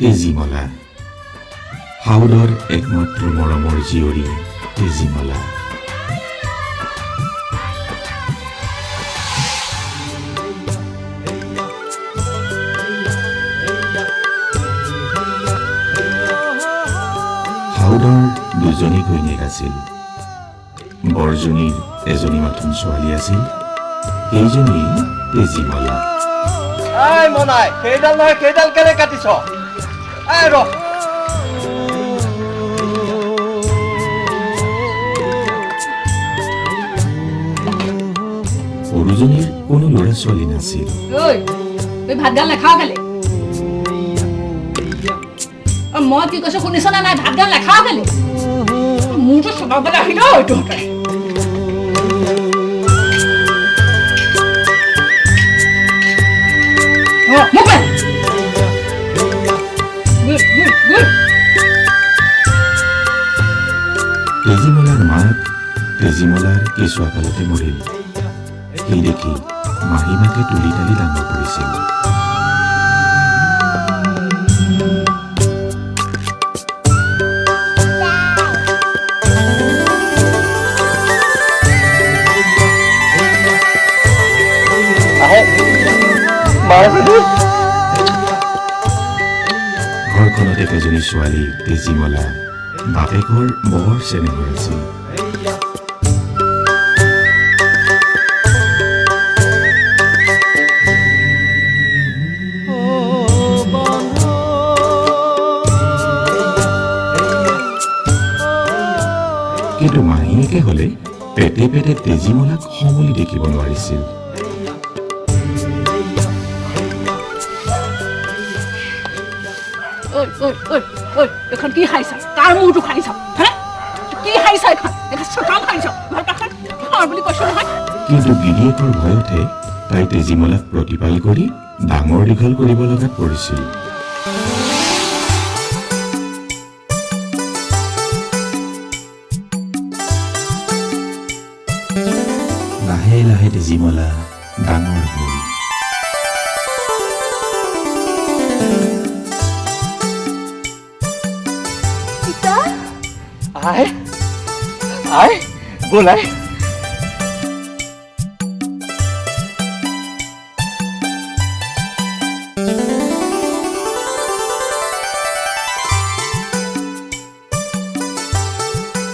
তেজীমলা হাউদৰ একমাত্ৰ মৰমৰ জীয়ৰী তেজীমলা হাউদৰ দুজনী ঘৈণীয়েক আছিল বৰজনীৰ এজনী মাথোন ছোৱালী আছিল সেইজনী তেজীমলা এই মনাই কেইডাল নহয় কেইডাল কেলে কাটিছ এই ৰ সৰুজনীৰ কোনো ল'ৰা ছোৱালী নাছিল তুই ভাত গাল নাখাও কেলে মই কি কৈছো শুনিছ না নাই ভাত গাল নাখাও কেলে মোৰতো চবাবলৈ আহিল এইটো হতে তেজীমলাৰ মাক তেজীমলাৰ কেঁচুৱাকালতে মৰিল সেই দেখি মাহীমাকে তুলি তালি ডাঙৰ কৰিছিল ঘৰখনতে এজনী ছোৱালী তেজীমলা বাপেকৰ বৰ চেনেহৰ আছিল কিন্তু মাহীয়েকে হলে পেটে পেটে তেজীমলাক সমলি দেখিব নোৱাৰিছিল এখন কি খাইছা কাৰ মূৰটো খাইছ কি খাইছা এখন চকাও খাইছ বুলি কৈছো নহয় কিন্তু গিৰিয়েকৰ ভয়তে তাই তেজীমলাক প্ৰতিপাল কৰি ডাঙৰ দীঘল কৰিব লগাত পৰিছিল লাহে লাহে তেজীমলা ডাঙৰ হ'ল আই আই বোলাই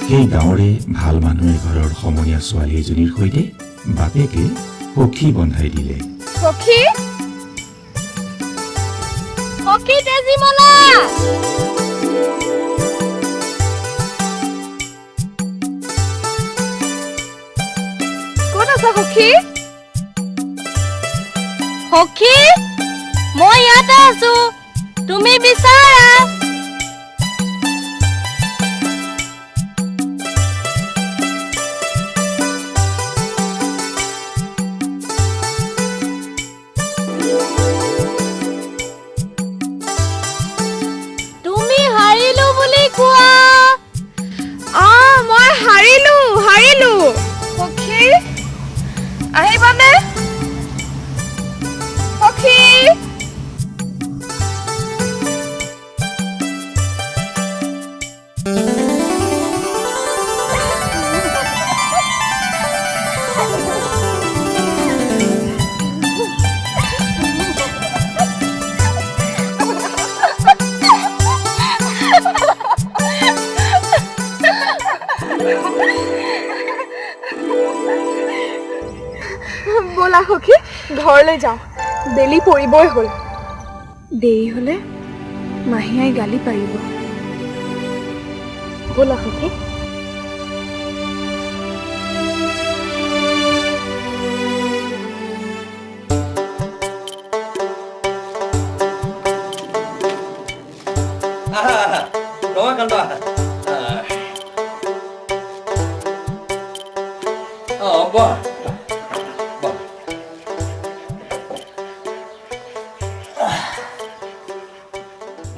সেই গাঁৱৰে ভাল মানুহ এঘৰৰ সমনীয়া ছোৱালী এজনীৰ সৈতে বাপেকে সখী বন্ধাই দিলে সখী সখী তেজীমলা সখী সখী মই ইয়াতে আছো তুমি বিচাৰা তুমি হাৰিলো বুলি কোৱা মই হাৰিলো সখী আহিবানে সখী বলা সখী ঘৰলৈ যাওঁ বেলি পৰিবই হ'ল দেৰি হলে মাহীয়াই গালি পাৰিব বলা সখী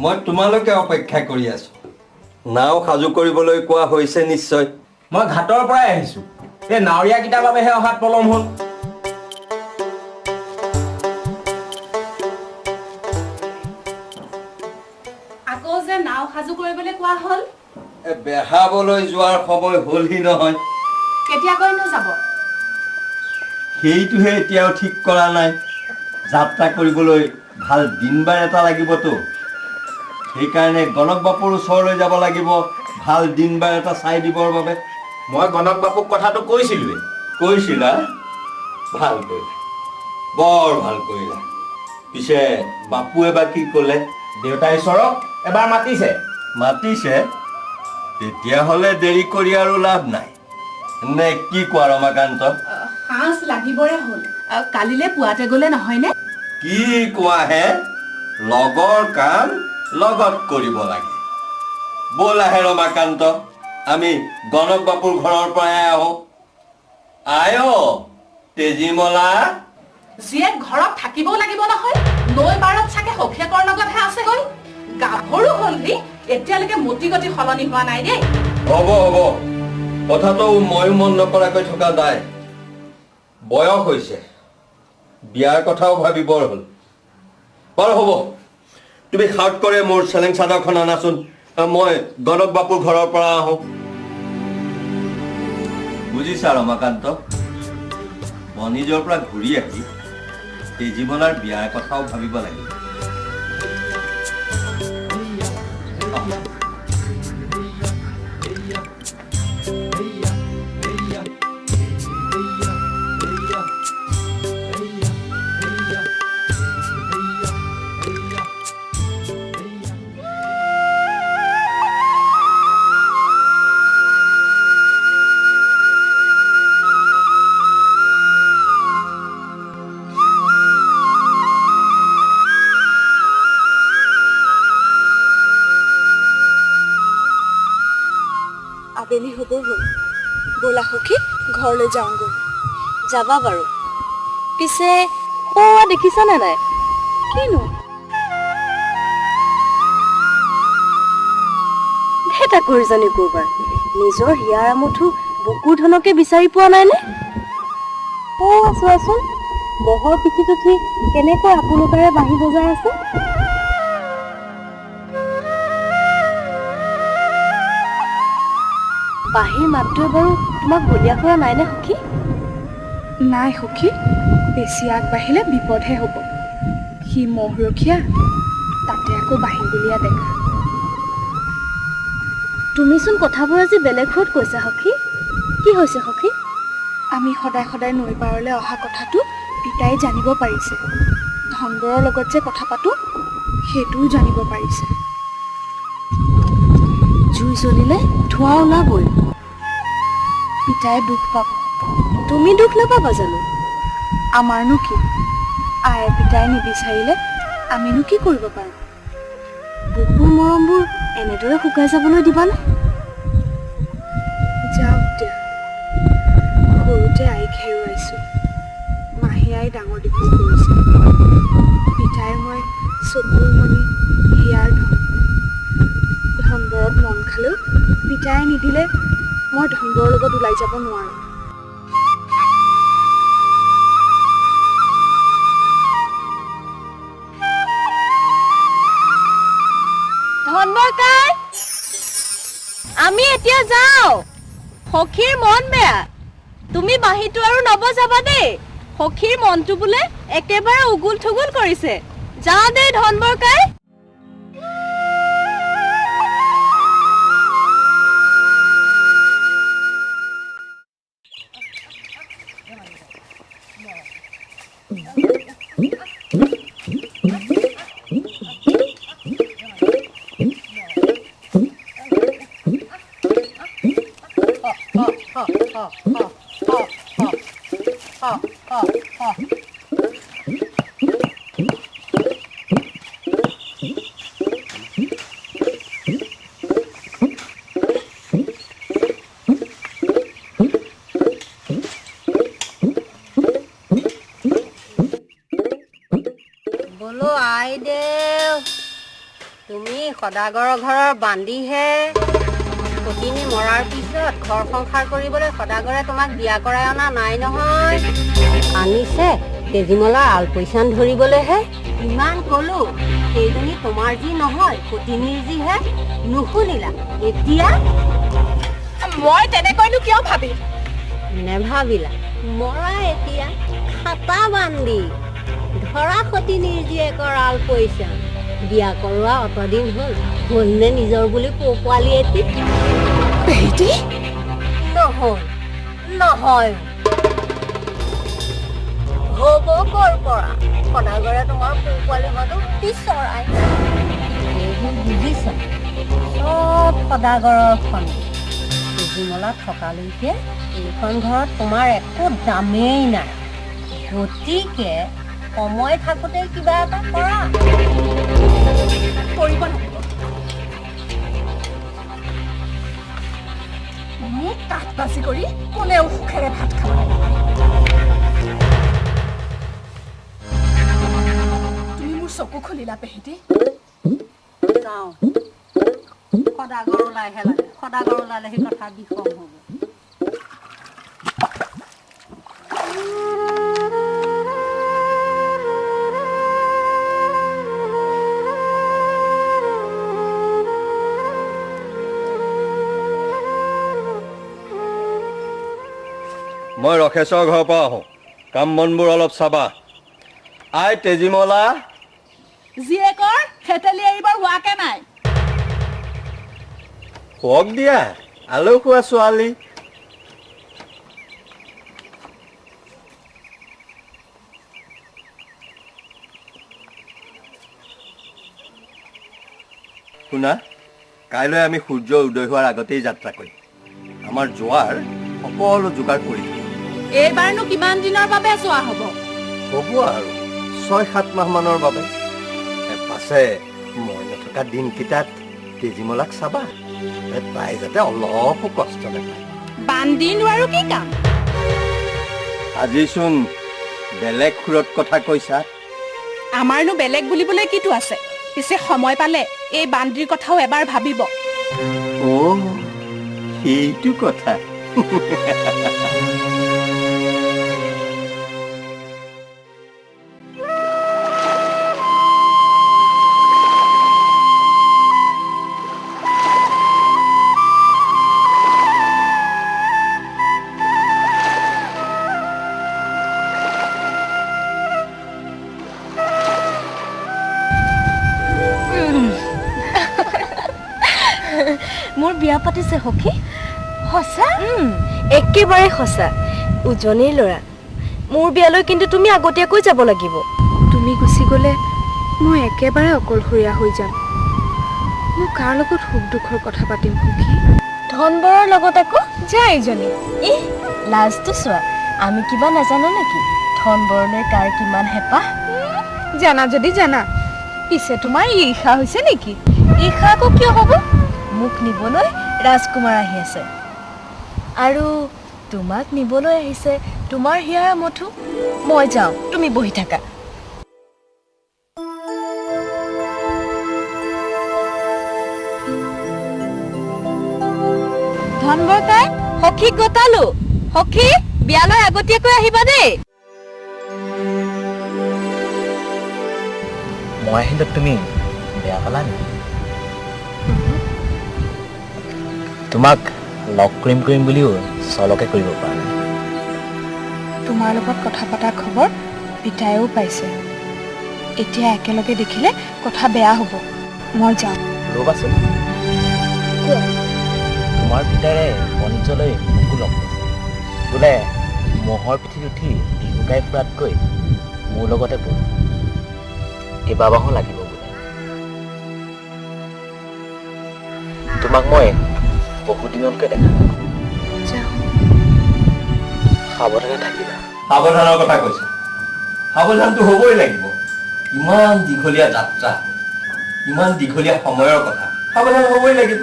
মই তোমালোকে অপেক্ষা কৰি আছো নাও সাজু কৰিবলৈ কোৱা হৈছে নিশ্চয় মই ঘাটৰ পৰাই আহিছো এই নাৱৰীয়া কিটাৰ বাবেহে অহাত পলম হ'ল যে নাও সাজু কৰিবলৈ কোৱা হ'ল বেহাবলৈ যোৱাৰ সময় হ'লহি নহয় কেতিয়াকৈনো যাব সেইটোহে এতিয়াও ঠিক কৰা নাই যাত্ৰা কৰিবলৈ ভাল দিন বাৰ এটা লাগিবতো সেইকাৰণে গণক বাপুৰ ওচৰলৈ যাব লাগিব ভাল দিন বাৰ এটা চাই দিবৰ বাবে মই গণক বাপুক কথাটো কৈছিলোৱে কৈছিলা ভাল কৰিলা বৰ ভাল কৰিলা পিছে বাপুৱে বা কি ক'লে দেউতাই ঈশ্বৰক এবাৰ মাতিছে মাতিছে তেতিয়াহ'লে দেৰি কৰি আৰু লাভ নাই নে কি কোৱা ৰমাকান্ত সাঁজ লাগিবৰে হ'ল কালিলৈ পুৱাতে গ'লে নহয়নে কি কোৱা হে লগৰ কাম লগত কৰিব লাগে ব'ল আহে ৰমাকান্ত আমি গণক বাপুৰ ঘৰৰ পৰাই আহোঁ আয় তেজীমলা জীয়েক ঘৰত থাকিবও লাগিব নহয় নৈ পাৰত চাগে সখীয়েকৰ লগতহে আছেগৈ গাভৰু হ'লহি এতিয়ালৈকে মতি গতি সলনি হোৱা নাই দেই হ'ব কথাটো ময়ো মন নকৰাকৈ থকা নাই বয়স হৈছে বিয়াৰ কথাও ভাবিবৰ হ'ল বাৰু হ'ব তুমি খাউট কৰে মোৰ চেলেং চাদৰখন আনাচোন মই গণক বাপুৰ ঘৰৰ পৰা আহোঁ বুজিছা ৰমাকান্ত বনিজৰ পৰা ঘূৰি আহি তেজীমলাৰ বিয়াৰ কথাও ভাবিব লাগিব আবেলি হ'ব হ'ল ব'লা সখী ঘৰলৈ যাওঁগৈ যাবা বাৰু পিছে দেখিছানে নাই কিনো এটা কৰিজানি কৰবাৰ নিজৰ হিয়াৰ আমঠু বুকুৰ ধনকে বিচাৰি পোৱা নাইনে চোৱাচোন বহৰ পিঠিত উঠি কেনেকৈ আপোনোকাৰে বাঁহী বজাই আছে বাঁহীৰ মাতটোৱে বাৰু তোমাক বলিয়া কৰা নাইনে সখী নাই সখী বেছি আগবাঢ়িলে বিপদহে হ'ব সি মহৰখীয়া তাতে আকৌ বাঁহী বলিয়া ডেকা তুমিচোন কথাবোৰ আজি বেলেগ সুৰত কৈছা সখী কি হৈছে সখী আমি সদায় সদায় নৈ পাৰলৈ অহা কথাটো পিতাই জানিব পাৰিছে ধনবৰৰ লগত যে কথা পাতোঁ সেইটোও জানিব পাৰিছে জুই জ্বলিলে ধোঁৱা ওলাবই পিতাই দুখ পাব তুমি দুখ নাপাবা জানো আমাৰনো কি আয়ে পিতাই নিবিচাৰিলে আমিনো কি কৰিব পাৰোঁ বুকুৰ মৰমবোৰ এনেদৰে শুকাই যাবলৈ দিবানে যাওক দিয়া সৰুতে আইক হেৰুৱাইছোঁ মাহী আই ডাঙৰ দীঘল কৰিছে পিতাই মই চকুৰ মণি হিয়াৰ ধনবৰত মন খালেও পিতাই নিদিলে মই ধনবৰৰ লগত ওলাই যাব নোৱাৰোঁ ধনবৰ আমি এতিয়া যাওঁ সখীৰ মন বেয়া তুমি বাঁহীটো আৰু নবজাবা দেই সখীৰ মনটো বোলে একেবাৰে উগুল থুগুল কৰিছে যাওঁ দেই ধনবৰ বোলো আই দেউ তুমি সদাগৰৰ ঘৰৰ বান্দিহে সতিনী মৰাৰ পিছত ঘৰ সংসাৰ কৰিবলৈ সদাগৰে তোমাক বিয়া কৰাই অনা নাই নহয় আনিছে তেজীমলাৰ আলপৈচান ধৰিবলৈহে ইমান ক'লো সেইজনী তোমাৰ যি নহয় সতিনীৰ যিহে নুশুনিলা এতিয়া মই তেনেকৈনো কিয় ভাবিম নেভাবিলা মৰা এতিয়া খাটা বান্ধি ধৰা সতিনীৰ জীয়েকৰ আল পইচা বিয়া কৰোৱা অতদিন হ'লনে নিজৰ বুলি পোৱালি এটি পেহিটি নহয় হ'ব কৰ পৰা সদাগৰে তোমাৰ পোৱালি মানুহ পিছৰাই এইবোৰ বুজিছ চব সদাগৰৰ খন তেজীমলা থকালৈকে এইখন ঘৰত তোমাৰ একো দামেই নাই গতিকে সময় থাকোঁতে কিবা এটা কৰা কৰিব লাগিব মোক কাঠ বাজি কৰি কোনেও সুখেৰে ভাত খাব লাগিব তুমি মোৰ চকু খুলিলা পেহিটি যাওঁ সদাগৰ ওলাইহে লাগে সদাগৰ ওলালে সেই কথা বিষম হ'ব মই ৰখেশ্বৰ ঘৰৰ পৰা আহোঁ কাম বনবোৰ অলপ চাবা আই তেজীমলা জীয়েকৰ হেতেলি এৰিবৰ হোৱাকে নাই হওক দিয়া আলু খোৱা ছোৱালী শুনা কাইলৈ আমি সূৰ্য উদয় হোৱাৰ আগতেই যাত্ৰা কৰিম আমাৰ যোৱাৰ সকলো যোগাৰ কৰি দিম এইবাৰনো কিমান দিনৰ বাবে যোৱা হ'ব হ'ব আৰু 6-7 মাহ মানৰ বাবে পাছে মই নথকা দিনকেইটাত তেজীমলাক চাবা তাই যাতে অলপো কষ্ট নাপায় বান্দিনো আৰু কি কাম আজিচোন বেলেগ সুৰত কথা কৈছা আমাৰনো বেলেগ বুলিবলৈ কিটো আছে পিছে সময় পালে এই বান্দিৰ কথাও এবাৰ ভাবিব সেইটো কথা মোৰ বিয়া পাতিছে সখী সঁচা একেবাৰে সঁচা উজনিৰ ল'ৰা মোৰ বিয়ালৈ কিন্তু তুমি আগতীয়াকৈ যাব লাগিব তুমি গুচি গ'লে মই একেবাৰে অকলশৰীয়া হৈ যাম মই কাৰ লগত সুখ দুখৰ কথা পাতিম সখী ধনবৰৰ লগত আকৌ যায় ইজনী লাজটো চোৱা আমি কিবা নাজানো নেকি ধনবৰলৈ কাৰ কিমান হেঁপাহ জানা যদি জানা পিছে তোমাৰ ঈৰ্ষা হৈছে নেকি ঈৰ্ষা আকৌ কিয় হ'ব মোক নিবলৈ ৰাজকুমাৰ আহি আছে আৰু তোমাক নিবলৈ আহিছে তোমাৰ হিয়াৰ মঠু মই যাওঁ তুমি বহি থাকা ধনবৰ কাই সখীক গতালো সখী বিয়ালৈ আগতীয়াকৈ আহিবা দেই মই আহিলে তুমি বেয়া পালা নেকি তোমাক লগ কৰিম বুলিও চলকে কৰিব পৰা নাই তোমাৰ লগত কথা পতাৰ খবৰ পিতায়েও পাইছে এতিয়া একেলগে দেখিলে কথা বেয়া হ'ব মই যাওঁ ৰ'বাচোন তোমাৰ পিতাৰে বণিজ্যলৈ মোকো লগ পাইছে বোলে মহৰ পিঠিত উঠি বিহু গাই ফুৰাতকৈ মোৰ লগতে বল কেইবাবাহো লাগিব বোলে তোমাক মই বহুদিনতকৈ দেখা সাৱধানে থাকিবা সাৱধানৰ কথা কৈছে সাৱধানটো হ'বই লাগিব ইমান দীঘলীয়া যাত্ৰা ইমান দীঘলীয়া সময়ৰ কথা সাৱধান হ'বই লাগিব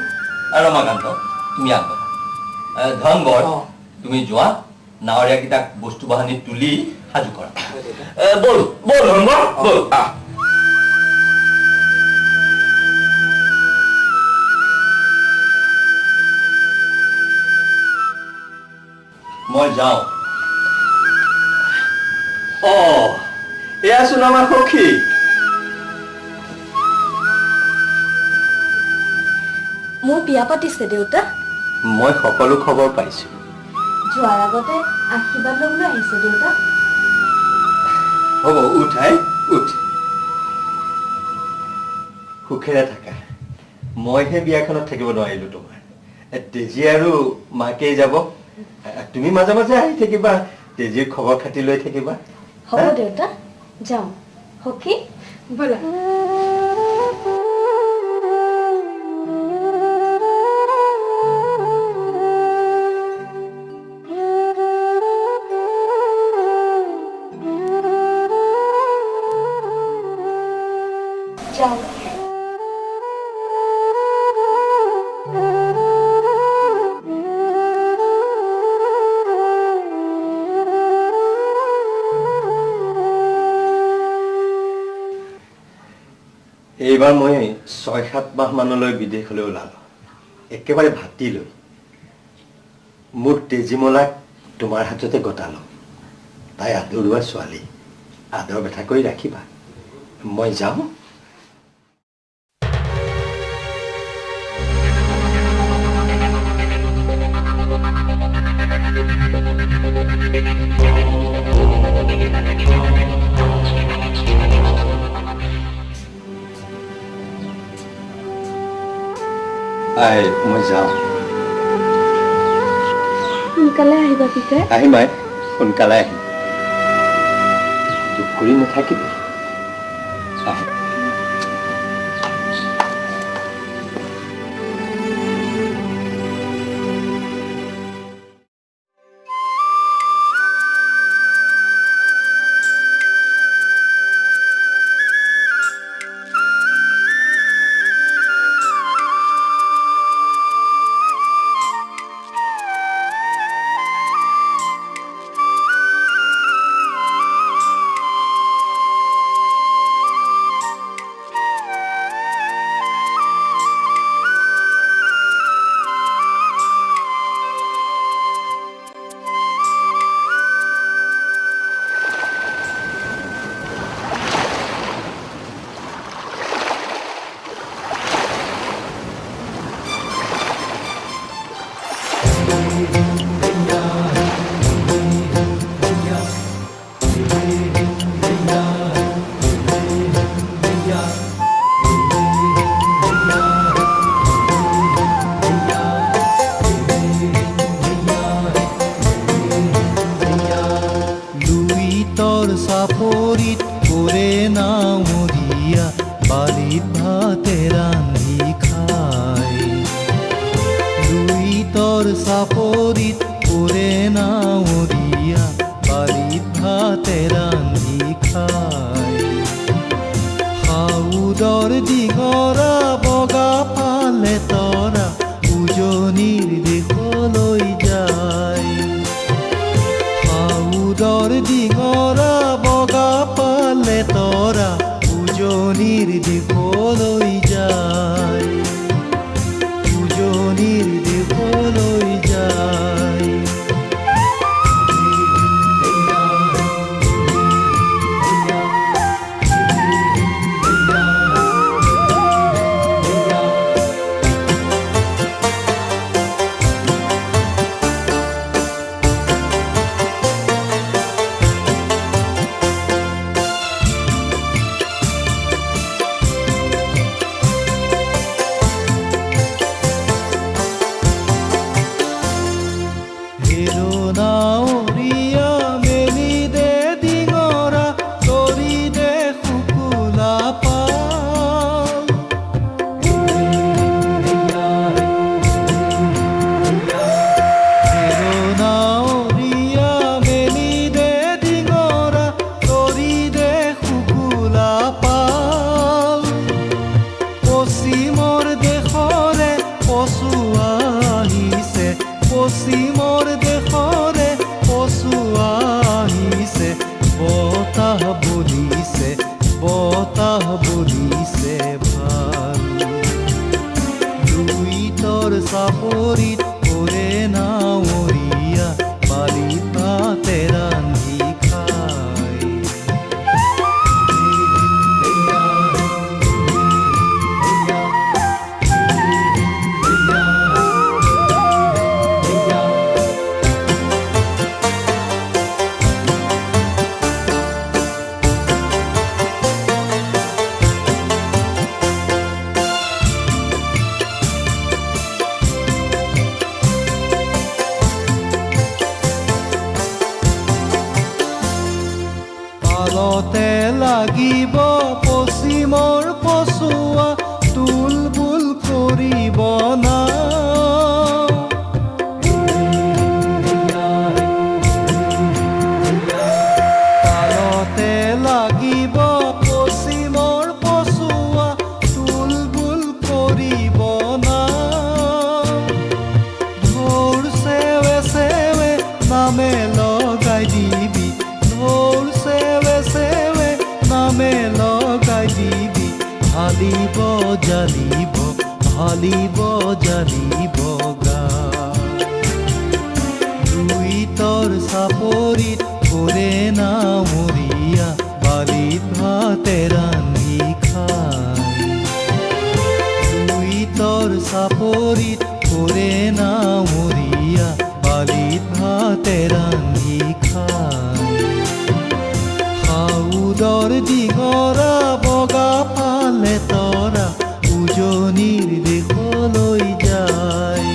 আৰু ৰমাকান্ত তুমি আগবঢ়া ধনবৰ তুমি যোৱা নাৱৰীয়াকেইটাক বস্তু বাহানি তুলি সাজু কৰা বল বল ধনবৰ বল মই যাওঁ এয়াচোন আমাৰ সখী মোৰ বিয়া পাতিছে দেউতা। মই সকলো খবৰ পাইছোঁ। যোৱাৰ আগতে আশীৰ্বাদ ল'বলৈ আহিছে দেউতা। হ'ব উঠাই উঠ, সুখেৰে থাকা। মইহে বিয়াখনত থাকিব নোৱাৰিলোঁ তোমাৰ। তেজী আৰু মাকেই যাব, তুমি মাজে মাজে আহি থাকিবা, তেজীৰ খবৰ খাতি লৈ থাকিবা। হ'ব দেউতা, যাওঁ। সখী ব'লা। যাওঁ। এইবাৰ মই 6-7 মাহ মানলৈ বিদেশলৈ ওলালোঁ, একেবাৰে ভাতি লৈ। মোৰ তেজীমলাক তোমাৰ হাততে গতালোঁ। তাই আদৰুৱা ছোৱালী, আদৰ বেথা কৰি ৰাখিবা। মই যাওঁ। মই যাওঁ। সোনকালে আহিবা পিতাই। আহিম আই, সোনকালে আহিম। দুখ কৰি নাথাকিবি। চাপৰিত কৰে নাৱৰীয়া, বালিত ভাতে ৰান্ধি খায়। লুইতৰ চাপৰিত কৰে নাৱৰীয়া, বালিত ভাতে ৰান্ধি খায়। সাউদৰ দিগৰা বগা পালে তৰা, উজনিৰ দেশলৈ যায়। সাউদৰ দিগৰা বগা পালে তৰা, উজনিৰ দিশলৈ যায়। উজনিৰ দিশলৈ যায়। পশ্চিমৰ দেশৰে পশু আহিছে, বতাহ বলিছে, বতাহ বলিছে ভাল। লুইতৰ চাপৰিত কৰে নাৱৰীয়া, বালিত ভাতে ৰান্ধি খায়। লাগিব পশ্চিমৰ পচুৱা তুলবুল কৰিব না তালতে লাগিব পশ্চিমৰ পচুৱা তুলবুল কৰিব না ঢোল চেৱে চেৱে নামে লগাই দিবি ঢোল চেৱে চেৱে নামে লগাই দিবি হালিব জালিব গা দুইতৰ চাপৰিত কৰে না মৰিয়া বালিত ভাতে ৰান্ধি খাই দুইতৰ চাপৰিত কৰে না মৰিয়া বালিত ভাতে ৰান্ধি খাই সাউদৰ ডিঙৰা বগা পালে তৰা উজনিৰ দেশলৈ যায়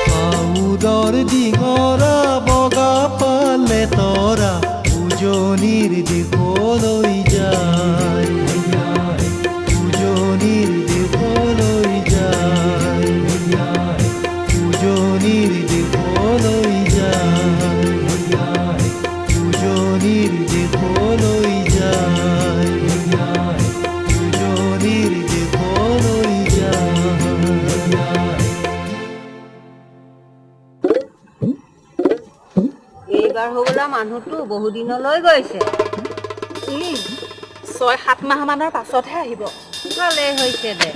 সাউদৰ ডিঙৰা বগা পালে তৰা উজনিৰ দেশলৈ যায় উজনিৰ দেশলৈ যায় উজনিৰ দেশলৈ যায় উজনিৰ দেশলৈ যায় উজনিৰ দেশলৈ যায় এইবাৰ হ'বলা মানুহটো বহুদিনলৈ গৈছে 6-7 মাহ মানৰ পাছতহে আহিব ভালেই হৈছে দে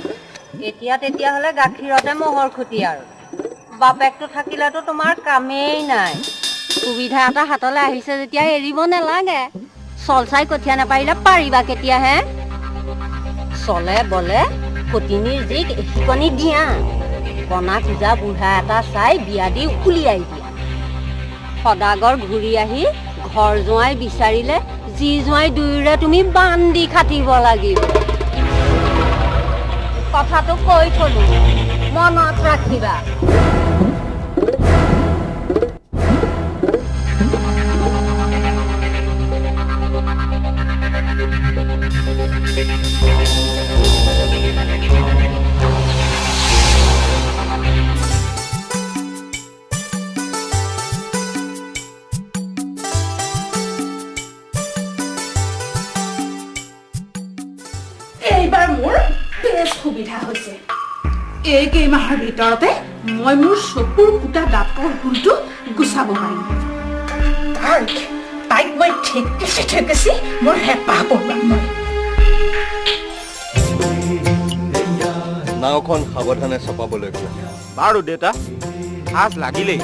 এতিয়া তেতিয়াহ'লে গাখীৰতে মহৰ খুটি আৰু বাপেকটো থাকিলেতো তোমাৰ কামেই নাই সুবিধা এটা হাতলৈ আহিছে যেতিয়া এৰিব নালাগে চল চাই কঠীয়া নাপাৰিলে পাৰিবা কেতিয়াহে চলে বলে সতিনীৰ জীক শিকনি দিয়া কণা খোজা বুঢ়া এটা চাই বিয়া দি উলিয়াই দিয়া সদাগৰ ঘূৰি আহি ঘৰ জোঁৱাই বিচাৰিলে যি জোঁৱাই দুয়োৰে তুমি বান্ধি খাটিব লাগিব কথাটো কৈ থলো মনত ৰাখিবা এইবাৰ মোৰ বেছ সুবিধা হৈছে এই কেইমাহৰ ভিতৰতে মই মোৰ চকুৰ কুটা দাঁতৰ হুলটো গুচাব পাৰিম তাইক মই ঠেকেছি মোৰ হেঁপাহ পঢ়ুৱাম মই নাওখন সাৱধানে চপাবলৈ গৈ বাৰু দেউতা সাজ লাগিলেই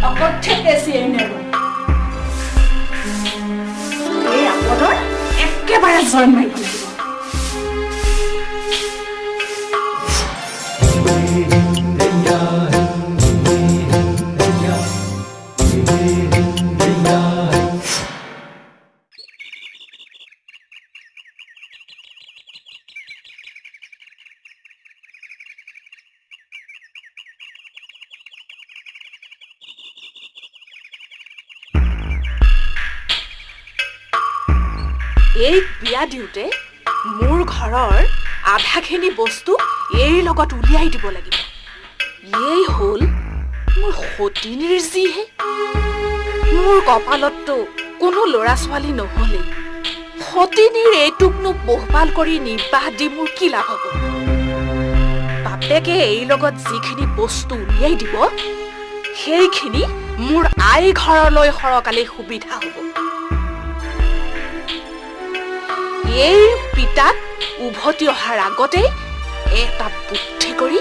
অকল ঠেকেছি নেৰো এই আপদৰ একেবাৰে জইন মাৰিব লাগিব এই বিয়া দিওঁতে মোৰ ঘৰৰ আধাখিনি বস্তু এই লগত উলিয়াই দিব লাগিব এই হ'ল মোৰ সতিনীৰ যিহে মোৰ কপালততো কোনো ল'ৰা ছোৱালী নহ'লে সতিনীৰ এইটোকনো পোহপাল কৰি নিৰ্বাহ দি মোৰ কি লাভ হ'ব বাপেকে এই লগত যিখিনি বস্তু উলিয়াই দিব সেইখিনি মোৰ আই ঘৰলৈ সৰকালে সুবিধা হ'ব এই পিতাক উভতি অহাৰ আগতে এটা বুদ্ধি কৰি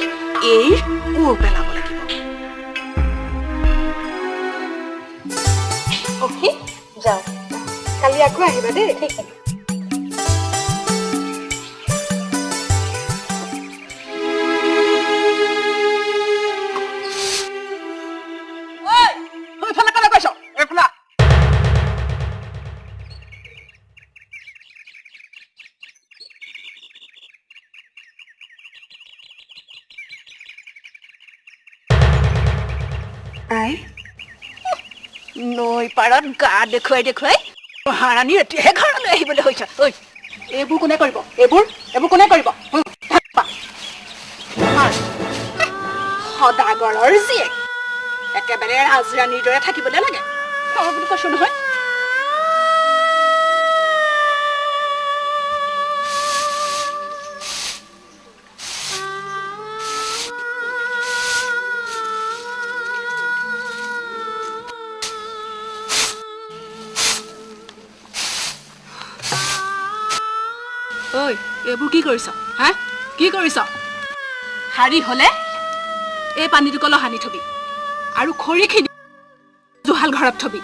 এইৰ উৰ পেলাব লাগিব। সখী যাওঁ, কালি আকৌ আহিবা দেই। ঠিক আছে। নৈ পাৰত গা দেখুৱাই দেখুৱাই মহাৰাণী এতিয়াহে ঘৰলৈ আহিবলৈ হৈছে। ঐ এইবোৰ কোনে কৰিব? এইবোৰ কোনে কৰিব? সদাগৰৰ জীয়েক একেবাৰে ৰাজৰাণীৰ দৰে থাকিবলৈ লাগে বুলি কৈছো নহয়। ঐ এইবোৰ কি কৰিছ? হা কি কৰিছ? শাৰী হলে এই পানীটো কল সানি থবি আৰু খৰিখিনি জুহাল ঘৰত থবি।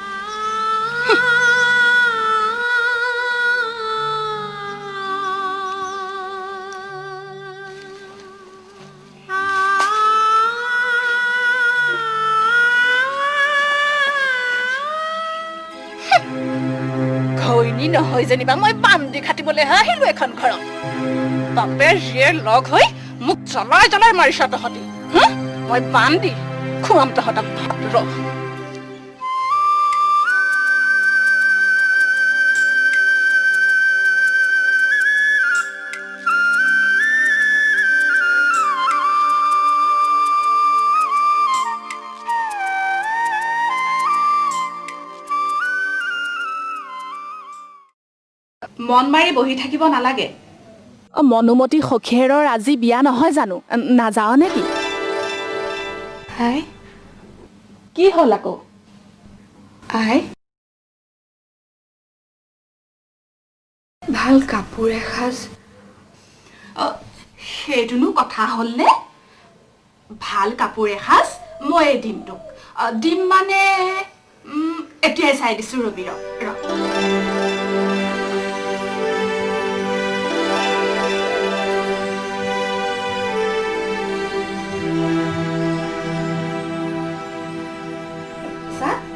ঘৈণী নহয় যেনিবা মই বান্দি খাটিবলৈ আহিলো এখন ঘৰত। বাপে জীয়ে লগ হৈ মোক জ্বলাই জ্বলাই মাৰিছ তহঁতি। মই বান্দি খুৱাম তহঁতক ভাত ৰ। মন মাৰি বহি থাকিব নালাগে। মনুমতী সখীয়েৰৰ আজি বিয়া নহয় জানো? নাযাও নেকি? হাই কি হ'ল আকৌ? আই ভাল কাপোৰ এসাঁজ। সেইটোনো কথা হ'লনে? ভাল কাপোৰ এসাঁজ মই দিম তোক। দিম মানে এতিয়াই চাই দিছো ৰবি ৰ।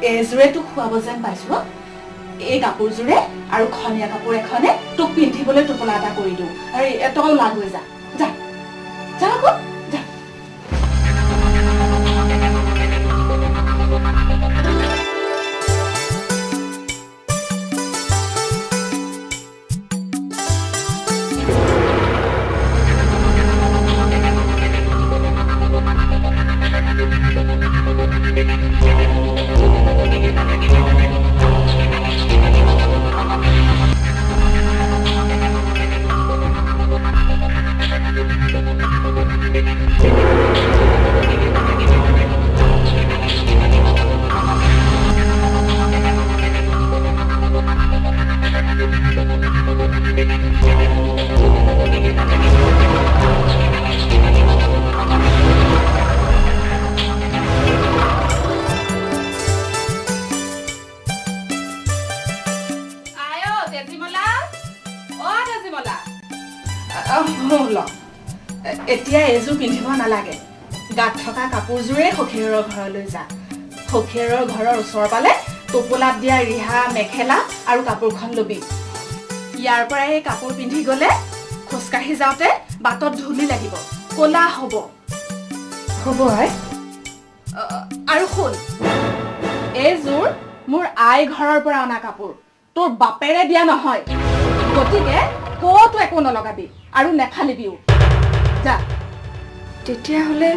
এইযোৰে তোক খুৱাব যেন পাইছো। এই কাপোৰযোৰে আৰু খনীয়া কাপোৰ এখনে তোক পিন্ধিবলৈ টোপোলা এটা কৰি দিওঁ। আৰু তই ওলা গৈ যা যা যা আকৌ যা। এতিয়া এযোৰ পিন্ধিব নালাগে। গাত থকা কাপোৰযোৰে সখীৰৰ ঘৰলৈ যা। সখীৰৰ ঘৰৰ ওচৰ পালে টোপোলাত দিয়া ৰিহা মেখেলা আৰু কাপোৰখন লবি। ইয়াৰ পৰা এই কাপোৰ পিন্ধি গলে খোজকাঢ়ি যাওঁতে বাটত ধূলি লাগিব, ক'লা হ'ব। হ'ব আই। আৰু শুন, এইযোৰ মোৰ আই ঘৰৰ পৰা অনা কাপোৰ, তোৰ বাপেৰে দিয়া নহয়। গতিকে ক'তো একো নলগাবি আৰু নেফালিবিও। যা। তেতিয়াহ'লে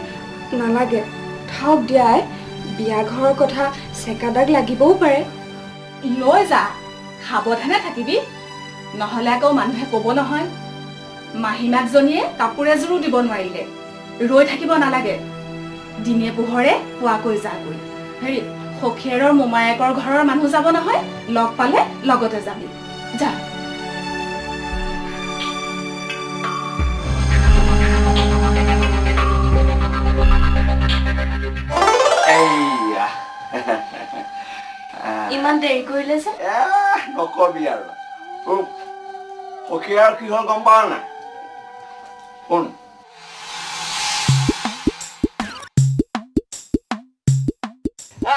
নালাগে, থাওক দিয়াই। বিয়া ঘৰৰ কথা চেকা দাগ লাগিবও পাৰে। লৈ যা, সাৱধানে থাকিবি, নহ'লে আকৌ মানুহে ক'ব নহয় মাহীমাকজনীয়ে কাপোৰ এযোৰো দিব নোৱাৰিলে। ৰৈ থাকিব নালাগে, দিনে পোহৰে পোৱাকৈ যাগৈ। হেৰি সখীয়েৰৰ মোমায়েকৰ ঘৰৰ মানুহ যাব নহয়, লগ পালে লগতে যাবি। যা। ইমান দেৰি কৰিলে যে নকবি আৰু সখী আৰু কি হ'ল গম পাৱ নাই শুন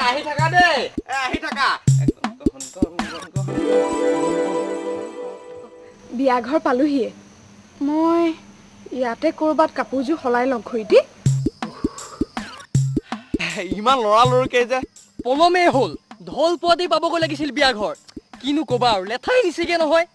আহি থাকা দেই আহি থাকা বিয়া ঘৰ পালোহিয়ে মই ইয়াতে ক'ৰবাত কাপোৰযোৰ সলাই লওঁ ঘড়ীটি ইমান লৰালৰিকে যে পলমেই হ'ল ঢোল পোৱাতেই পাবগৈ লাগিছিল বিয়া ঘৰ কিনো ক'বা আৰু লেঠাই নিছেগে নহয়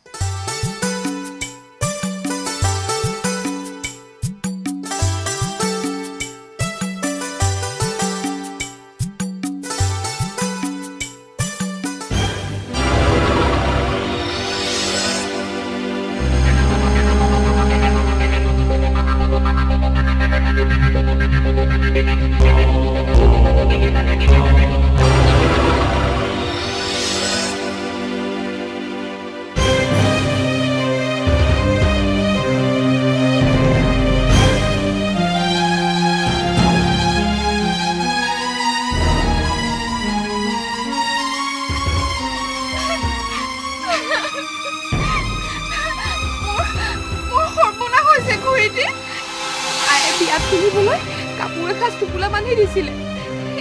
বিয়াত পিন্ধিবলৈ কাপোৰ এসাঁজ টোপোলা বান্ধি দিছিলে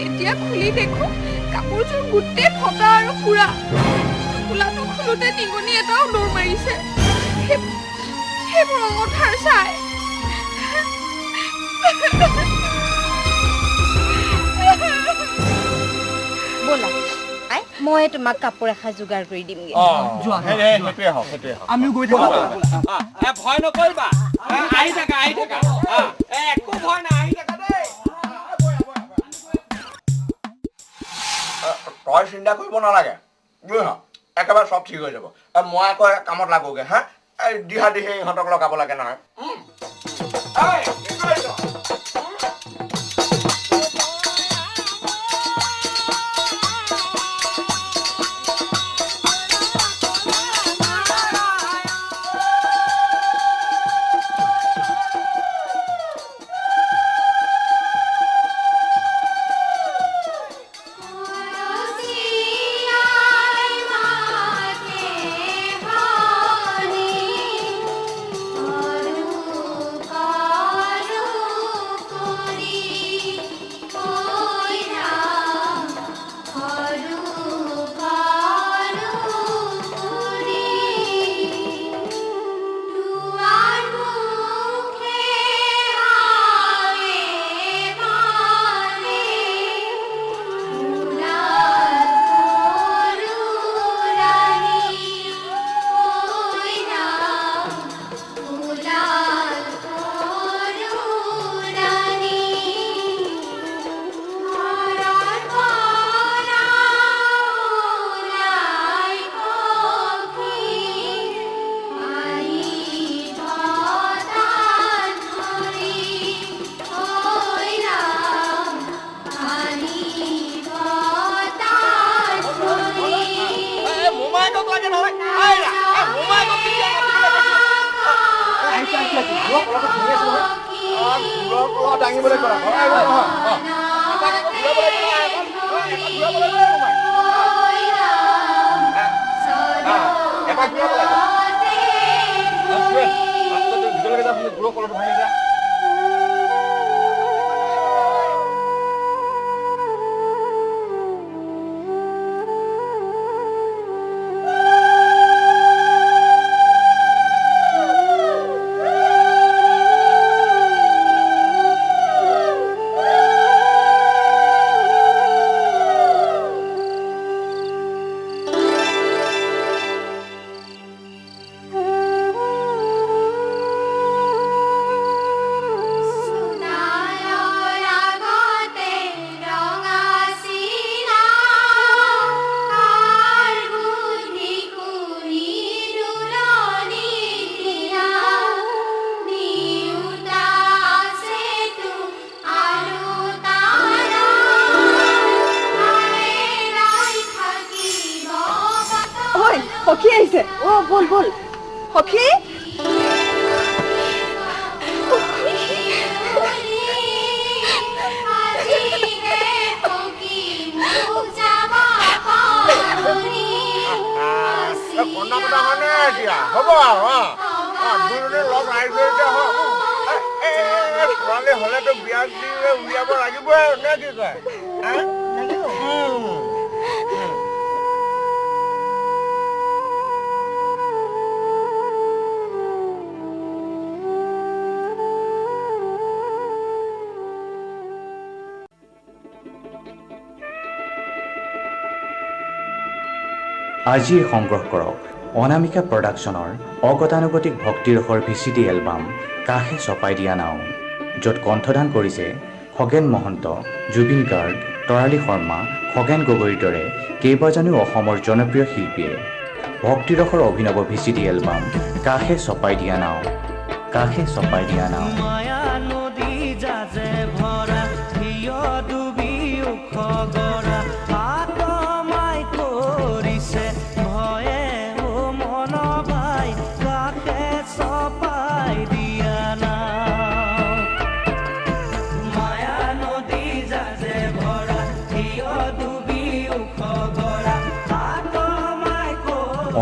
এতিয়া খুলি দেখো কাপোৰযোৰ গোটেই ফটা আৰু পুৰা টোপোলাটো খোলোতে নিগনি এটাও দৌৰ মাৰিছে সেইবোৰ অঙঠাৰ চাই ব'লা মই তোমাক কাপোৰ এসাঁজ যোগাৰ কৰি দিমগে আমিও গৈ থাকো ভয় নকৰিবা আহি থাকা একো ভয় নাই আহি থাকা দেই তই চিন্তা কৰিব নালাগে একেবাৰে চব ঠিক হৈ যাব মই আকৌ কামত লাগোগে হা দিহা দিহে ইহঁতক লগাব লাগে নহয় দাঙিবলৈ কৰা এপাক ঘূৰাব লাগে ভিতৰলৈকে যা ঘূৰ কলটো ভাঙি যা সখী আহিছে বল বল সখী হ'ব দুজনে লগ ৰাইজৰ ছোৱালী হ'লেতো বিয়া দিলে উলিয়াব লাগিবই নে কি কয় আজিয়ে সংগ্ৰহ কৰক অনামিকা প্ৰডাকশ্যনৰ অগতানুগতিক ভক্তিৰসৰ VCD এলবাম কাষে চপাই দিয়া নাও, য'ত কণ্ঠদান কৰিছে খগেন মহন্ত, জুবিন গাৰ্গ, তৰালী শৰ্মা, খগেন গগৈৰ দৰে কেইবাজনো অসমৰ জনপ্ৰিয় শিল্পীয়ে। ভক্তিৰসৰ অভিনৱ VCD এলবাম কাষে চপাই দিয়া নাও, কাষে চপাই দিয়া নাও।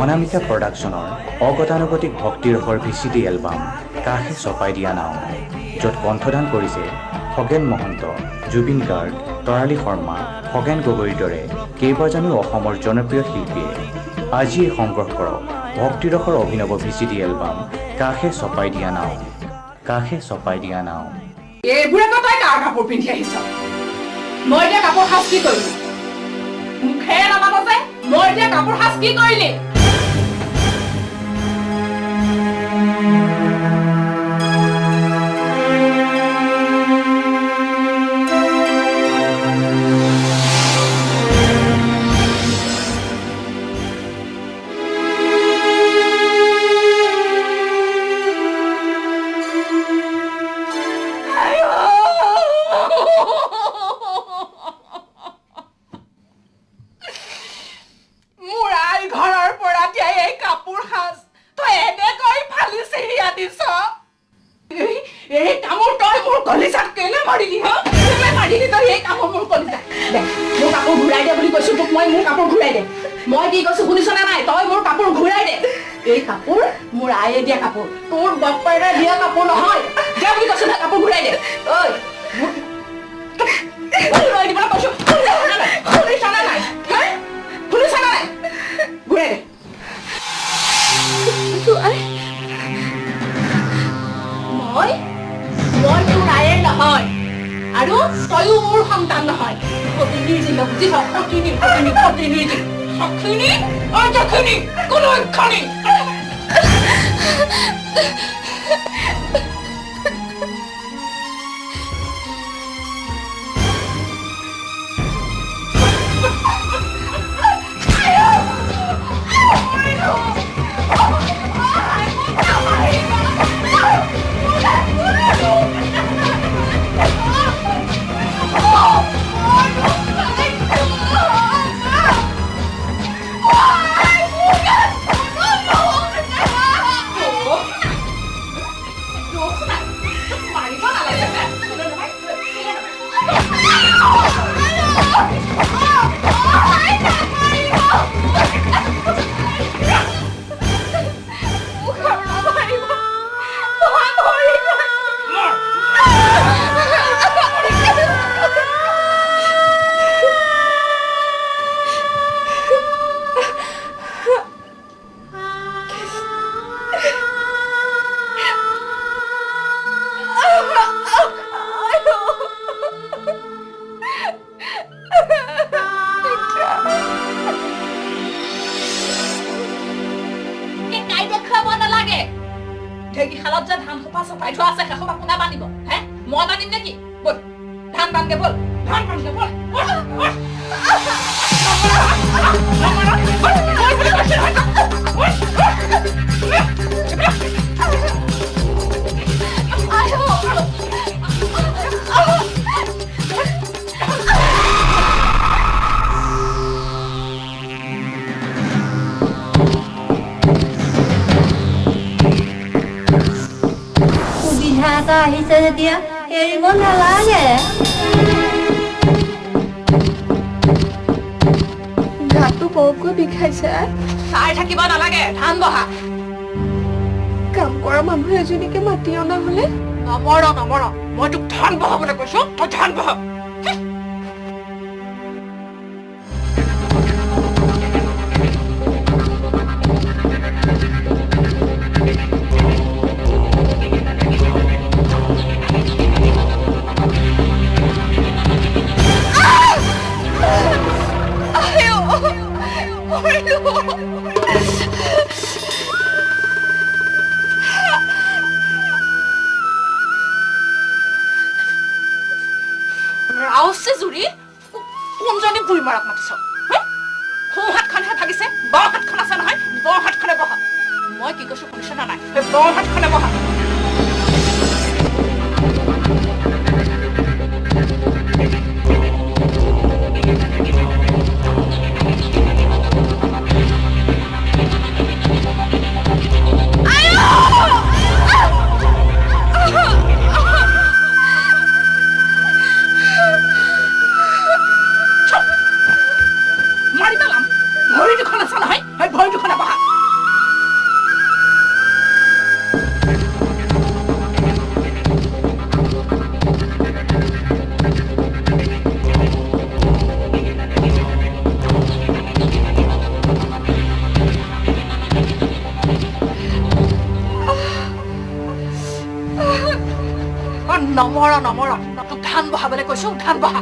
অনামিকা প্ৰডাকশ্যনৰ অগতানুগতিক ভক্তিৰসৰ VCD এলবাম কাষে চপাই দিয়া নাও, য'ত কণ্ঠদান কৰিছে খগেন মহন্ত, জুবিন গাৰ্গ, তৰালী শৰ্মা, খগেন গগৈৰ দৰে কেইবাজনো অসমৰ জনপ্ৰিয় শিল্পীয়ে। আজিয়ে সংগ্ৰহ কৰক ভক্তিৰসৰ অভিনৱ VCD এলবাম কাষে চপাই দিয়া নাও, কাষে চপাই দিয়া নাও। এইবোৰেতো তই কাৰ কাপোৰ পিন্ধি আহিছ? মই এতিয়া কাপোৰ সাজ কি কৰিলি? মুখে নামাত আছে মই এতিয়া কাপোৰ সাজ কি কৰিলি? আহিছে যেতিয়া এৰিব নালাগে। গাটো বৰকৈ বিষাইছে। চাই থাকিব নালাগে, ধান বহা। কাম কৰা মানুহ এজনীকে মাতি অনা হলে নমৰ মই তোক ধান বহাবলৈ কৈছো তই ধান বহা ৰাওছে জুৰি কোনজনী বুঢ়ী মাৰাক মাতিছ সোঁ হাতখনহে ভাগিছে বাওঁ হাতখন আছে নহয় বাওঁ হাতখনে বহা মই কি কৈছো শুনিছ না নাই বাওঁ হাতখনে বহা নমৰ তোক ধান বহাবলৈ কৈছো ধান বহা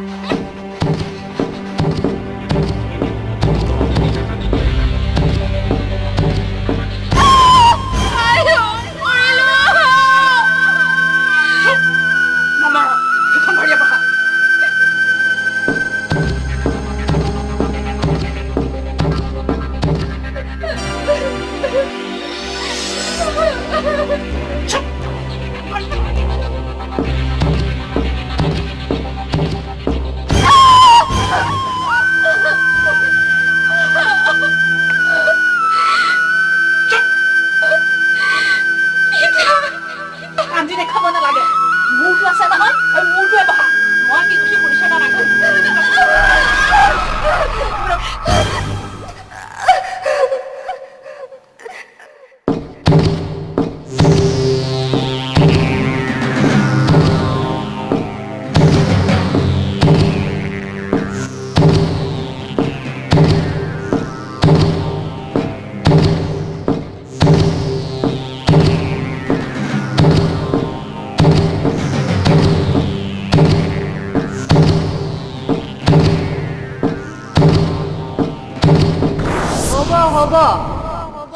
হ'ব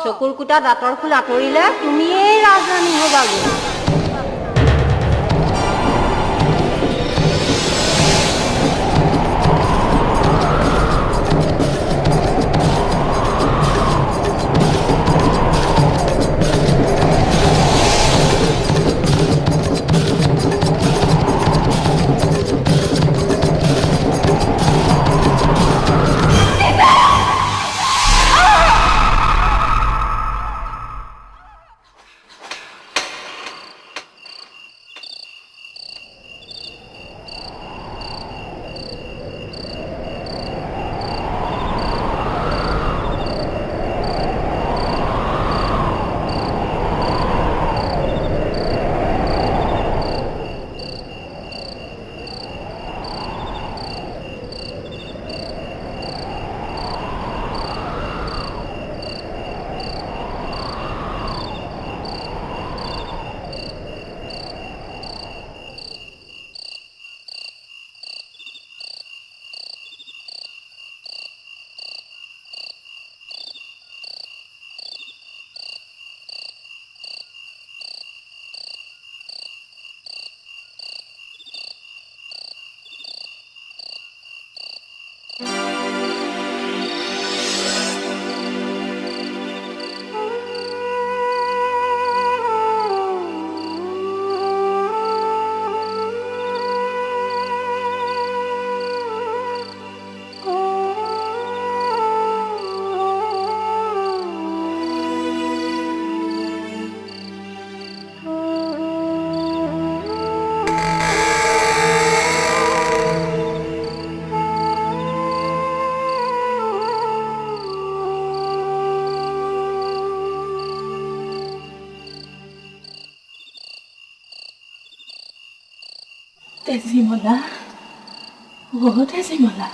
চকুৰ কুটা দাঁতৰ ফুল আঁতৰিলে তুমিয়েই ৰাজৰাণী হবাগৈ তেজীমলা তেজীমলা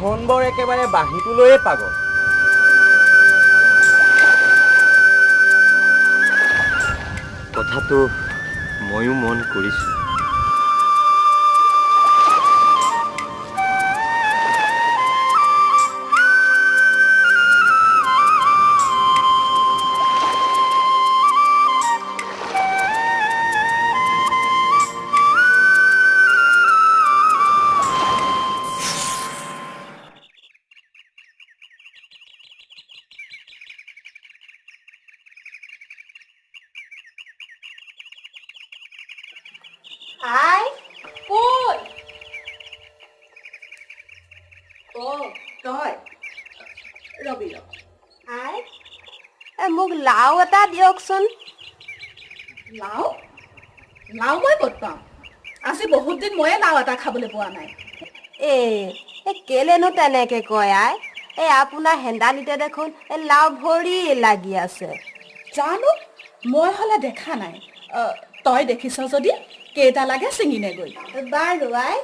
ধনবৰ একেবাৰে বাঁহীটো লৈয়ে পাগল। কথাটো ময়ো মন কৰিছোঁ। আই ক'ত তই ৰবি আই মোক লাও এটা দিয়কচোন। লাও লাও মই ক'ত পাওঁ? আজি বহুত দিন ময়ে লাও এটা খাবলৈ পোৱা নাই। কেলেনো তেনেকে কয় আই? আপোনাৰ হেন্দালিতে দেখোন লাও ভৰি লাগি আছে। জানো মই হ'লে দেখা নাই। তই দেখিছ যদি কেইটা লাগে ছিঙিনে গৈ। বাৰু আই।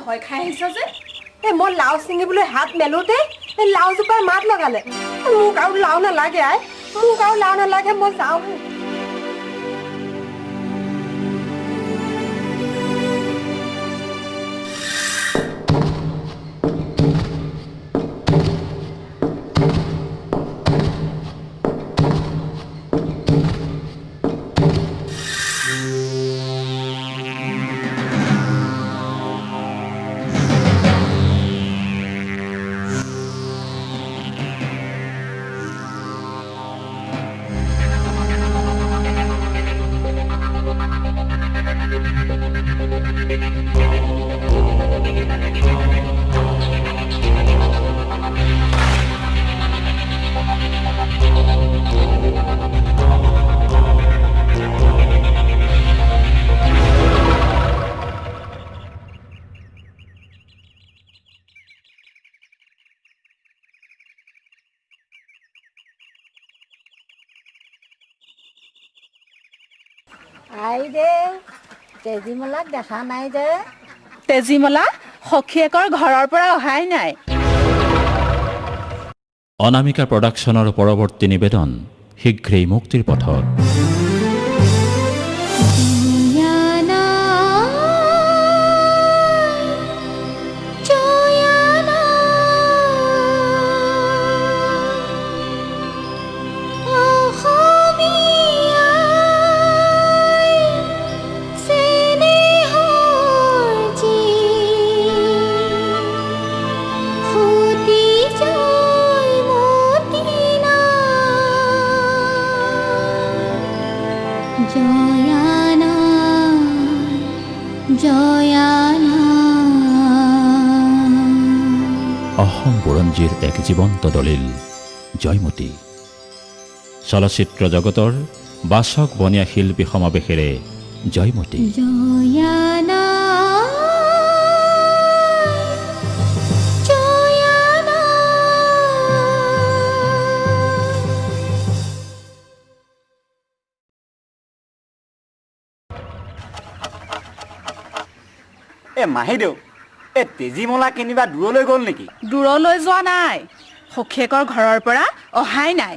ভয় খাই আহিছ যে মই লাও ছিঙিবলৈ হাত মেলোতে লাওজোপাই মাত লগালে মোক আৰু লাও নালাগে আই মোক আৰু লাও নালাগে মই যাওঁ আইদেউ তেজীমলাক দেখা নাই যে তেজীমলা সখীয়েকৰ ঘৰৰ পৰা অহাই নাই অনামিকা প্ৰডাকশ্যনৰ পৰৱৰ্তী নিবেদন শীঘ্ৰেই মুক্তিৰ পথত অসম বুৰঞ্জীৰ এক জীৱন্ত দলিল জয়মতী চলচ্চিত্ৰ জগতৰ বাচক বনীয়া শিল্পী সমাৱেশেৰে জয়মতী মাহিদেউ তেজীমলা কেনিবা দূৰলৈ গ'ল নেকি দূৰলৈ যোৱা নাই সখীয়েকৰ ঘৰৰ পৰা অহাই নাই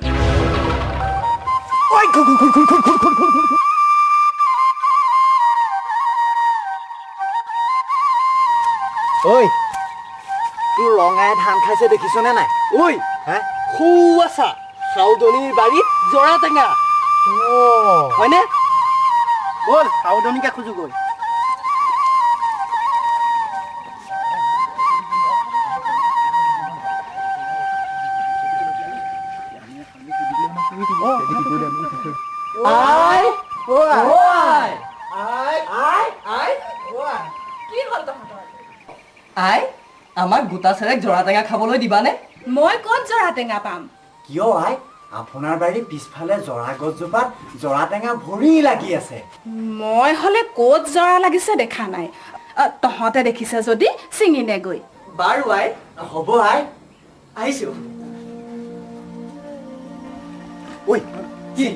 ঐ তোৰ ৰঙাই ধান খাইছে দেখিছনে নাই ঐ সৌ আছা সাউদনীৰ বাৰীত জৰা টেঙা হয়নে ব'ল সাউদনীকে খোজো গৈ আমাক গোটা চেৰেক জৰা টেঙা খাবলৈ দিবানে মই ক'ত জৰা টেঙা পাম কিয় আই আপোনাৰ বাৰীৰ পিছফালে জৰা গছজোপাত জৰা টেঙা ভৰি লাগি আছে মই হলে ক'ত জৰা লাগিছে দেখা নাই তহঁতে দেখিছে যদি ছিঙি নে গৈ বাৰু আই হ'ব আই আহিছো ঐ কি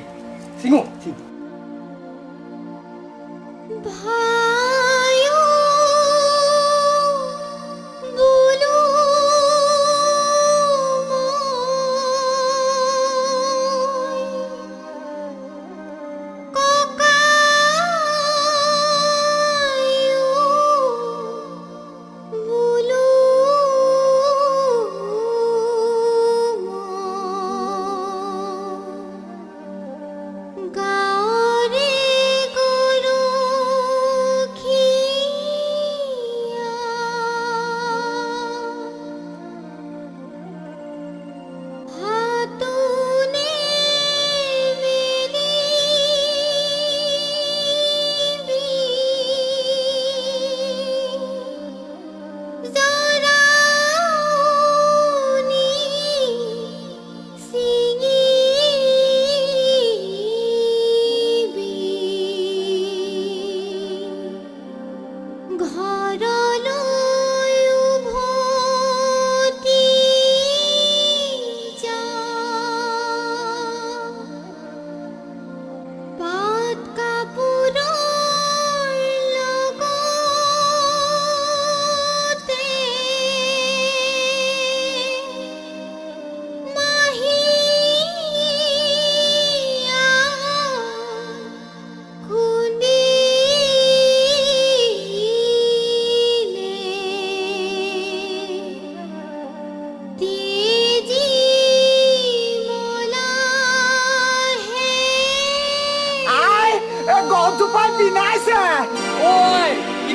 ছিঙো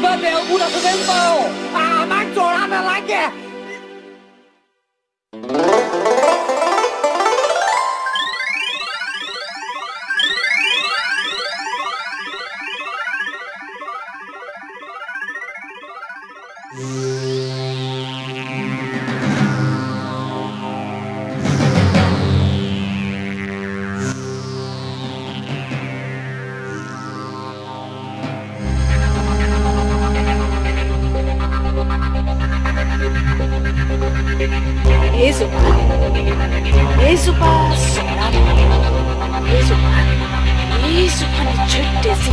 কিবা দেওভূত আছে যেন পাওঁ আমাক জৰা নালাগে এইজোপা চৰা এইজোপা নিশ্চয় তেজী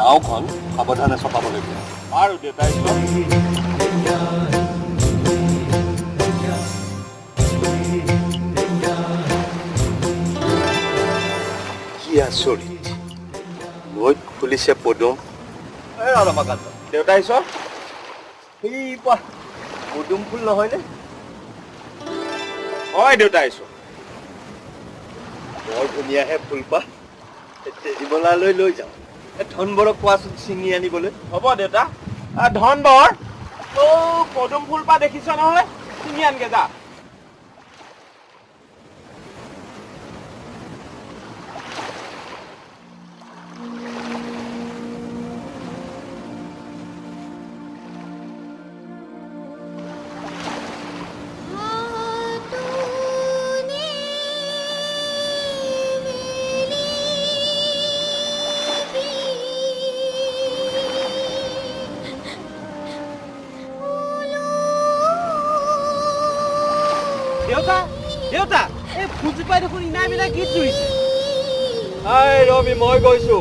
নাওখন সাৱধানে চপাব লাগিব আৰু দেউতাই কি আচৰিত নৈত খুলিছে পদুম ৰমাকান্ত দেউতাই চব সেই পদুম ফুল নহয়নে হয় দেউতাই চব বৰ ধুনীয়াহে ফুলপাহ তেজীমলালৈ লৈ যাওঁ ধনবৰক কোৱাচোন ছিঙি আনিবলৈ হ'ব দেউতা ধনবৰ পদুম ফুলপাহ দেখিছ নহয় ছিঙি আনগে যা দেউতা এই ফুলজোপাই দেখোন ইনাই মিনাই গীত জুৰিছে ৰবি মই গৈছো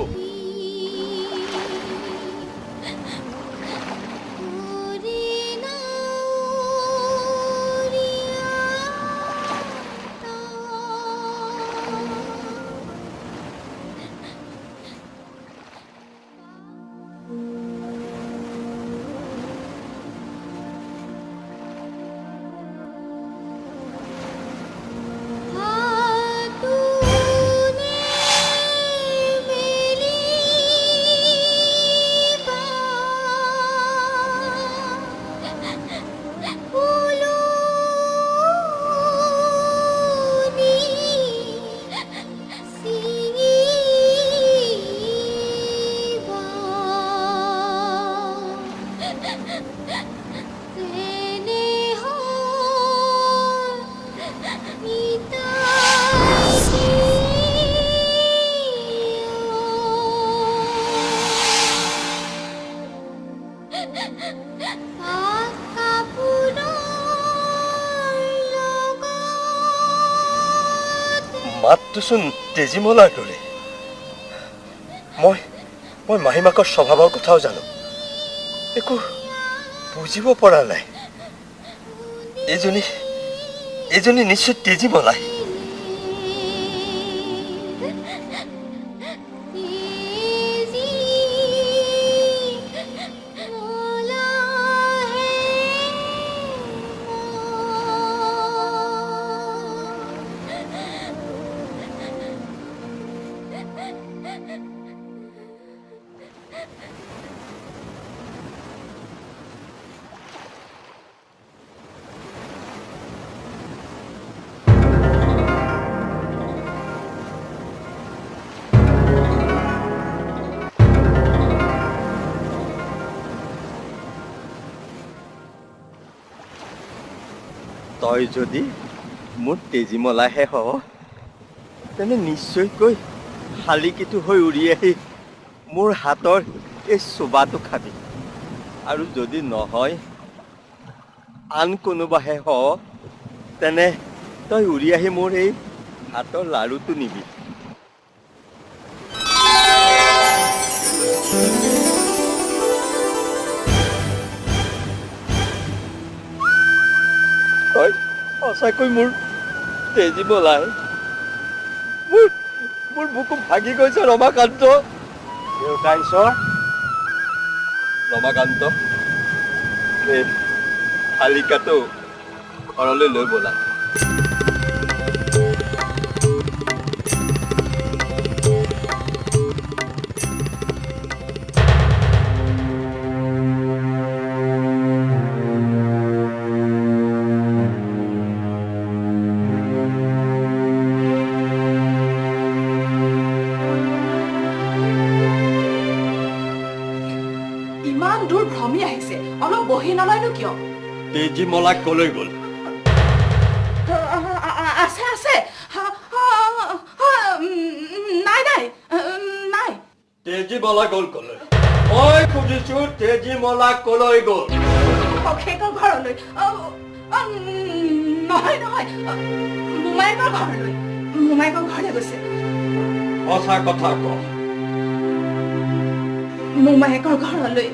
মাতটোচোন তেজীমলাৰ দৰে মই মাহীমাকৰ স্বভাৱৰ কথাও জানো একো বুজিব পৰা নাই এইজনী নিশ্চয় তেজীমলাই তই যদি মোৰ তেজীমলাহে হ তেনে নিশ্চয়কৈ শালিকিটো হৈ উৰি আহি মোৰ হাতৰ এই চোবাটো খাবি আৰু যদি নহয় আন কোনোবাহে হ তেনে তই উৰি আহি মোৰ এই হাতৰ লাড়ুটো নিবি সঁচাকৈ মোৰ তেজী বলাই মোৰ বুকু ভাগি গৈছে ৰমাকান্ত। দেউতা ঈশ্বৰ, ৰমাকান্ত, এই শালিকাটো ঘৰলৈ লৈ ব'লা। ইমান দূৰ ভ্ৰমি আহিছে, অলপ বহি নলয়নো কিয়? তেজী মলাক কলৈ গ'ল? আছে আছে, নাই নাই নাই। তেজী মলা গ'ল কলৈ? মই খুজিছো তেজী মলা কলৈ গ'ল? সখেকৰ ঘৰলৈ। নহয় নহয়, মোমায়েকৰ ঘৰলৈ। মোমায়েকৰ ঘৰলৈ গৈছে। সঁচা কথা ক। মোমায়েকৰ ঘৰলৈ।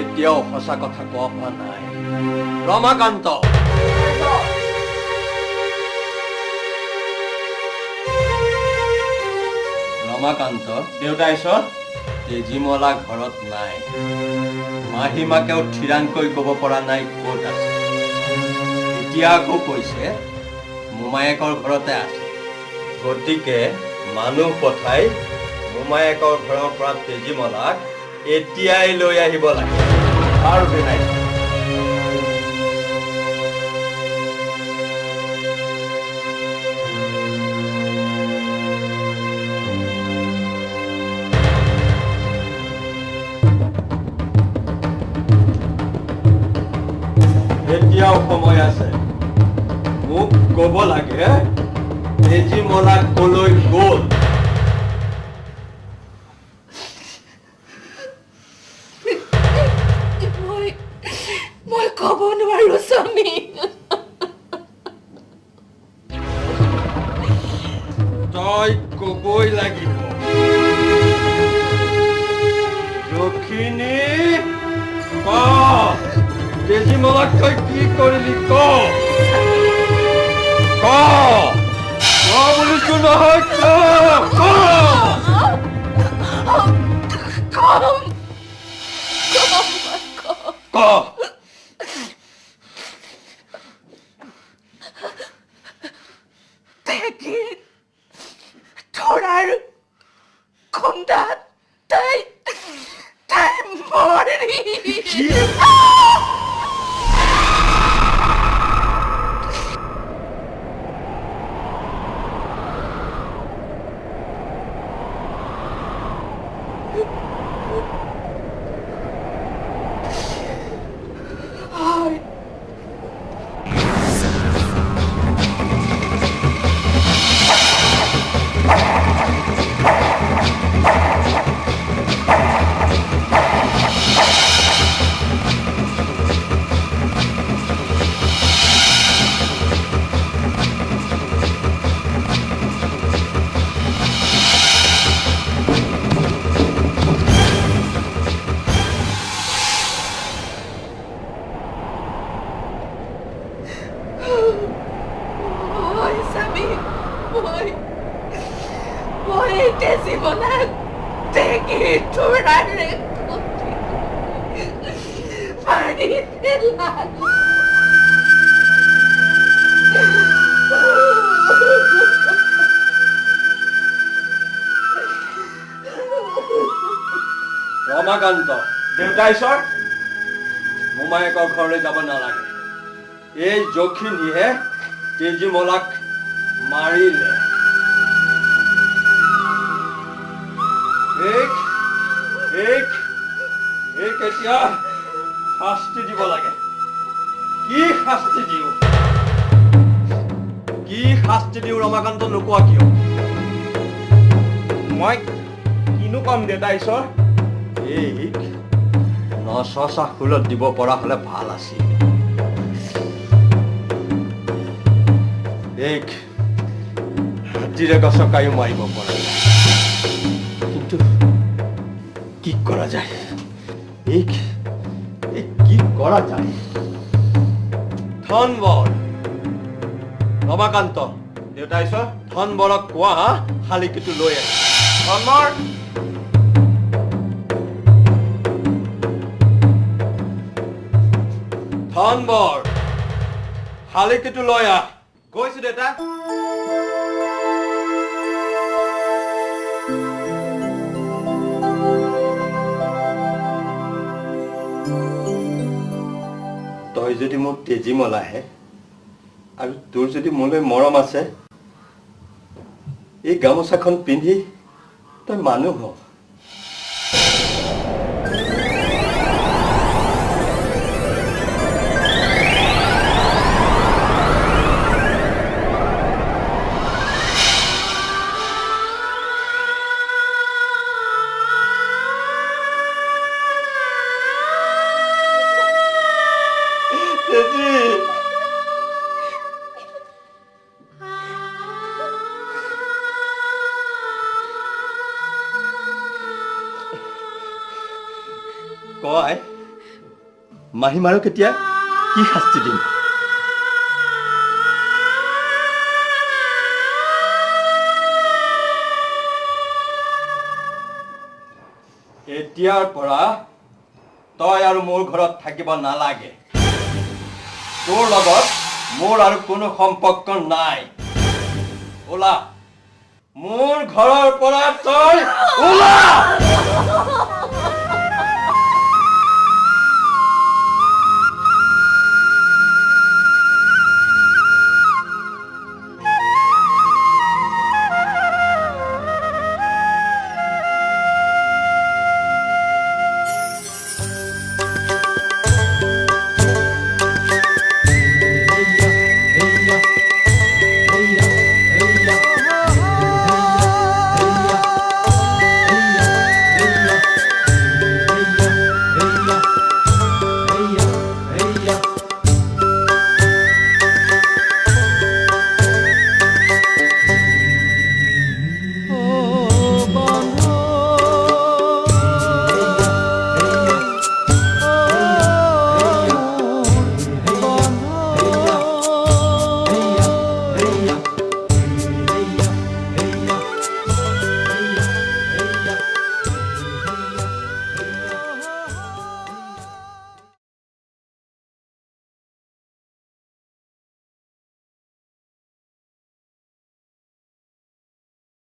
এতিয়াও সঁচা কথা কোৱা হোৱা নাই। ৰমাকান্ত, ৰমাকান্ত, দেউতা ঈশ্বৰ, তেজীমলা ঘৰত নাই। মাহীমাকেও থিৰাংকৈ ক'ব পৰা নাই ক'ত আছে। এতিয়া আকৌ কৈছে মোমায়েকৰ ঘৰতে আছে। গতিকে মানুহ পঠাই মোমায়েকৰ ঘৰৰ পৰা তেজীমলাক এতিয়াই লৈ আহিব লাগে। আৰু বেনাই এতিয়াও সময় আছে। মোক ক'ব লাগে তেজীমলা কলৈ গ'ল। মই ক'ব নোৱাৰো স্বামী। তই ক'বই লাগিব। দক্ষিণী, ক তেজীমলাক তই কি কৰিলি? ক বুলিছো নহয়, ক। থোৰাৰ খুন্দাত তাই মৰি। তেজীমলাক দেখি থোৰাৰে পানীত পেলাল। ৰমাকান্ত, দেউতা ঈশ্বৰ, মোমায়েকৰ ঘৰলৈ যাব নালাগে। এই যখিনীহে তেজীমলাক মাৰিলে। এতিয়া শাস্তি দিব লাগে। কি শাস্তি দিওঁ ৰমাকান্ত, নোকোৱা কিয়? মই কিনো কম দেউতা ঈশ্বৰ? এইক নচা ফুলত দিব পৰা হ'লে ভাল আছিল। এইক হাতীৰে গছকাইও মাৰিব পৰা যায়, কিন্তু কি কৰা যায়? কি কৰা যায়? ধনবৰ ৰমাকান্ত দেউতা আহিছ ধনবৰক কোৱা শালিকীটো লৈ আহ ধনবৰ ধনবৰ শালিকীটো লৈ আহ গৈছো দেউতা তই যদি মোক তেজীমলাহে আৰু তোৰ যদি মোলৈ মৰম আছে এই গামোচাখন পিন্ধি তই মানুহ হ কয় মাহীমাৰক এতিয়া কি শাস্তি দিম এতিয়াৰ পৰা তই আৰু মোৰ ঘৰত থাকিব নালাগে তোৰ লগত মোৰ আৰু কোনো সম্পৰ্ক নাই ওলা মোৰ ঘৰৰ পৰা তই ওলা